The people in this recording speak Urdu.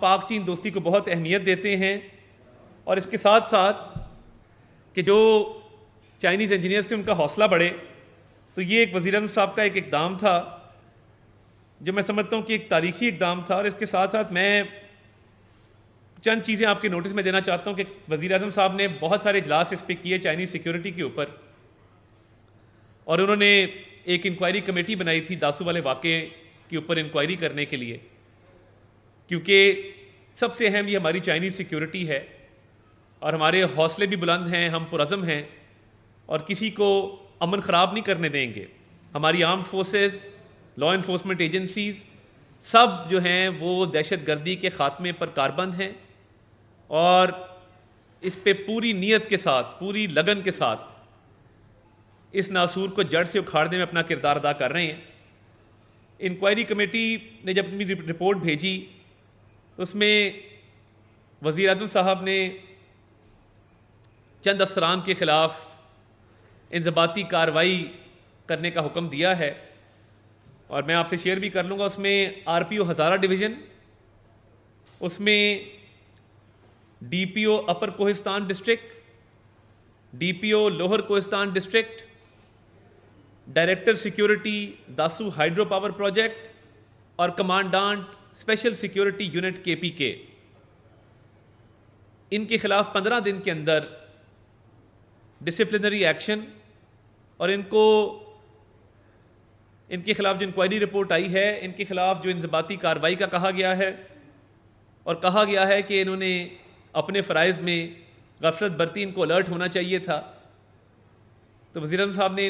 پاک چین دوستی کو بہت اہمیت دیتے ہیں، اور اس کے ساتھ ساتھ کہ جو چائنیز انجینئرز تھے ان کا حوصلہ بڑھے، تو یہ ایک وزیر اعظم صاحب کا ایک اقدام تھا جو میں سمجھتا ہوں کہ ایک تاریخی اقدام تھا۔ اور اس کے ساتھ ساتھ میں چند چیزیں آپ کے نوٹس میں دینا چاہتا ہوں کہ وزیر اعظم صاحب نے بہت سارے اجلاس اس پہ کیے چائنیز سیکیورٹی کے اوپر، اور انہوں نے ایک انکوائری کمیٹی بنائی تھی داسو والے واقعے کے اوپر انکوائری کرنے کے لیے، کیونکہ سب سے اہم یہ ہماری چائنیز سیکیورٹی ہے، اور ہمارے حوصلے بھی بلند ہیں، ہم پرعزم ہیں اور کسی کو امن خراب نہیں کرنے دیں گے۔ ہماری arm forces, law enforcement agencies سب جو ہیں وہ دہشت گردی کے خاتمے پر کاربند ہیں، اور اس پہ پوری نیت کے ساتھ، پوری لگن کے ساتھ اس ناسور کو جڑ سے اکھاڑنے میں اپنا کردار ادا کر رہے ہیں۔ انکوائری کمیٹی نے جب اپنی رپورٹ بھیجی تو اس میں وزیر اعظم صاحب نے چند افسران کے خلاف انضباطی کارروائی کرنے کا حکم دیا ہے، اور میں آپ سے شیئر بھی کر لوں گا۔ اس میں R P O Hazara division, اس میں D P O upper Kohistan district, D P O lower Kohistan district, director security Dasu hydro power project, اور کمانڈانٹ اسپیشل سیکیورٹی یونٹ کے پی کے، ان کے خلاف 15 دن کے اندر ڈسپلنری ایکشن، اور ان کے خلاف جو انکوائری رپورٹ آئی ہے، ان کے خلاف جو انضباطی کارروائی کا کہا گیا ہے، اور کہا گیا ہے کہ انہوں نے اپنے فرائض میں غفلت برتی، ان کو الرٹ ہونا چاہیے تھا، تو وزیر اعظم صاحب نے